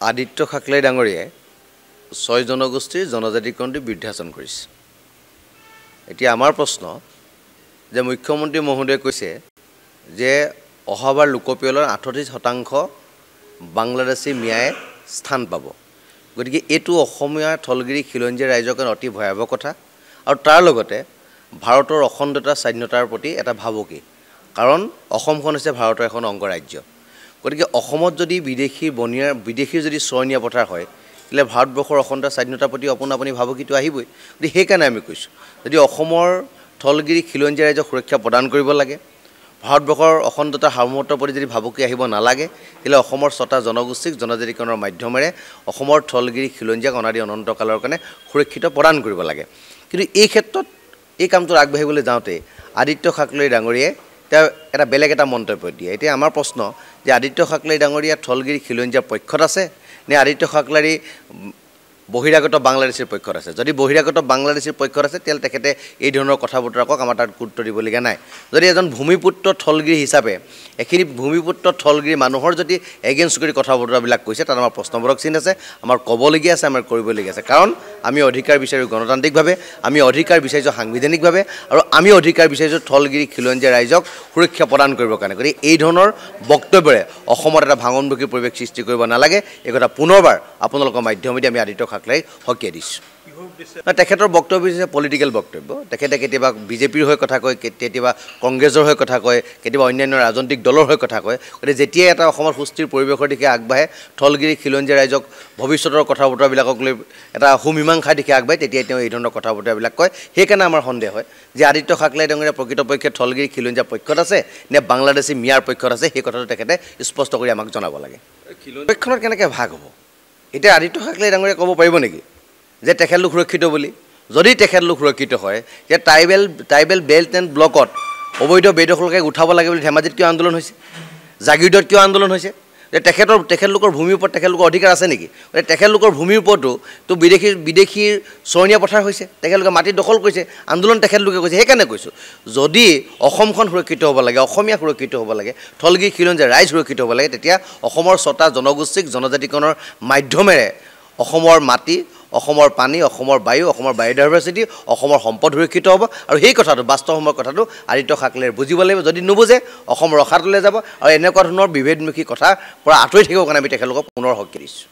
আদিত্য খাকলাই ডাঙৰীয়াই ৬ জনগোষ্ঠীৰ জনজাতিকৰণৰ বিৰুদ্ধাচৰণ কৰিছে। এতিয়া আমাৰ প্ৰশ্ন যে মুখ্যমন্ত্ৰী মহোদয়ে কৈছে যে অহাবাৰ লোকপিয়লৰ ৩৮% বাংলাদেশী মিয়াই স্থান পাব। গতিকে এইটো অসমীয়া থলগিৰি খিলঞ্জীয়া ৰাইজৰ কাৰণে অতি ভয়াৱহ কথা আৰু তাৰ লগতে ভাৰতৰ অখণ্ডতা স্বাধীনতাৰ প্ৰতি এটা ভাবুকি, কাৰণ অসমখন হৈছে ভাৰতৰ এখন অংগৰাজ্য। গতিকে অসমত যদি বিদেশীৰ যদি চৰণীয়া পথাৰ হয় তেতিয়াহ'লে ভাৰতবৰ্ষৰ অখণ্ডতা স্বাধীনতাৰ প্ৰতি আপোনা ভাবুকিটো আহিবই। গতিকে সেইকাৰণে আমি কৈছোঁ যদি অসমৰ থলগিৰি খিলঞ্জীয়া ৰাইজক সুৰক্ষা প্ৰদান কৰিব লাগে, ভাৰতবৰ্ষৰ অখণ্ডতা সাৰ্বভৌমত্বৰ প্ৰতি যদি ভাবুকি আহিব নালাগে, তেতিয়াহ'লে অসমৰ ৬টা জনগোষ্ঠীক জনজাতিকৰণৰ মাধ্যমেৰে অসমৰ থলগিৰি খিলঞ্জীয়াক অনাদি অনন্তকালৰ কাৰণে সুৰক্ষিত প্ৰদান কৰিব লাগে। কিন্তু এই ক্ষেত্ৰত এই কামটোত আগবাঢ়িবলৈ যাওঁতে আদিত্য খাকলাই ডাঙৰীয়াই তেওঁ এটা বেলেগ এটা মন্তব্য দিয়ে। এতিয়া আমাৰ প্ৰশ্ন যে আদিত্য খাকলাই ডাঙৰীয়া থলগিৰি খিলঞ্জীয়াৰ পক্ষত আছে নে আদিত্য খাকলাই বহিৰাগত বাংলাদেশীৰ পক্ষত আছে? যদি বহিৰাগত বাংলাদেশীৰ পক্ষত আছে তেতিয়াহ'লে তেখেতে এই ধৰণৰ কথা বতৰা কওক, আমাৰ তাত গুৰুত্ব দিবলগীয়া নাই। যদি এজন ভূমিপুত্ৰ থলগিৰি হিচাপে এইখিনি ভূমিপুত্ৰ থলগিৰি মানুহৰ যদি এগেইনষ্ট কৰি কথা বতৰাবিলাক কৈছে, তাত আমাৰ প্ৰশ্নবোধক চিন আছে, আমাৰ ক'বলগীয়া আছে, আমাৰ কৰিবলগীয়া আছে। কাৰণ আমি অধিকাৰ বিচাৰিছোঁ গণতান্ত্ৰিকভাৱে, আমি অধিকাৰ বিচাৰিছোঁ সাংবিধানিকভাৱে, আৰু আমি অধিকাৰ বিচাৰিছোঁ থলগিৰি খিলঞ্জীয়া ৰাইজক সুৰক্ষা প্ৰদান কৰিবৰ কাৰণে। গতিকে এই ধৰণৰ বক্তব্যৰে অসমত এটা ভাঙনমুখী পৰিৱেশ সৃষ্টি কৰিব নালাগে। এই কথা পুনৰবাৰ আপোনালোকৰ মাধ্যমেদি আমি আদিত্য খাকলাই সকীয়াই দিছোঁ। তেখেতৰ বক্তব্য হৈছে পলিটিকেল বক্তব্য। তেখেতে কেতিয়াবা বিজেপিৰ হৈ কথা কয়, কেতিয়াবা কংগ্ৰেছৰ হৈ কথা কয়, কেতিয়াবা অন্যান্য ৰাজনৈতিক দলৰ হৈ কথা কয়। গতিকে যেতিয়াই এটা অসমৰ সুস্থিৰ পৰিৱেশৰ দিশে আগবাঢ়ে, থলগিৰি খিলঞ্জীয়া ৰাইজক ভৱিষ্যতৰ কথা বতৰাবিলাকক লৈ এটা সুমীমাংসাৰ দিশে আগবাঢ়ে, তেতিয়াই তেওঁ এই ধৰণৰ কথা বতৰাবিলাক কয়। সেইকাৰণে আমাৰ সন্দেহ হয় যে আদিত্য খাকলাই ডাঙৰীয়া প্ৰকৃতপক্ষে থলগিৰি খিলঞ্জীয়া পক্ষত আছে নে বাংলাদেশী মিয়াৰ পক্ষত আছে, সেই কথাটো তেখেতে স্পষ্ট কৰি আমাক জনাব লাগে। পক্ষত কেনেকৈ ভাগ হ'ব? এতিয়া আদিত্য খাকলাই ডাঙৰীয়াই ক'ব পাৰিব নেকি যে তেখেতলোক সুৰক্ষিত বুলি? যদি তেখেতলোক সুৰক্ষিত হয়, যে ট্ৰাইবেল বেল্ট এণ্ড ব্লকত অবৈধ বেদখলকে উঠাব লাগে বুলি ধেমাজিত কিয় আন্দোলন হৈছে, জাগিৰোডত কিয় আন্দোলন হৈছে? যে তেখেতলোকৰ ভূমিৰ ওপৰত তেখেতলোকৰ অধিকাৰ আছে নেকি? তেখেতলোকৰ ভূমিৰ ওপৰতো বিদেশীৰ চৰণীয়া পথাৰ হৈছে, তেখেতলোকে মাটি দখল কৰিছে, আন্দোলন তেখেতলোকে কৰিছে। সেইকাৰণে কৈছোঁ যদি অসমখন সুৰক্ষিত হ'ব লাগে, অসমীয়া সুৰক্ষিত হ'ব লাগে, থলগিৰি খিলঞ্জীয়া ৰাইজ সুৰক্ষিত হ'ব লাগে, তেতিয়া অসমৰ ৬টা জনগোষ্ঠীক জনজাতিকৰণৰ মাধ্যমেৰে অসমৰ মাটি, অসমৰ পানী, অসমৰ বায়ু, অসমৰ বায়'ডাইভাৰ্চিটি, অসমৰ সম্পদ সুৰক্ষিত হ'ব। আৰু সেই কথাটো বাস্তৱ সময়ৰ কথাটো আদিত্য খাকলাই বুজিব লাগিব। যদি নুবুজে অসম ৰসাতলৈ যাব, আৰু এনেকুৱা ধৰণৰ বিভেদমুখী কথাৰ পৰা আঁতৰি থাকিবৰ কাৰণে আমি তেখেতলোকক পুনৰ সকীয়াই দিছোঁ।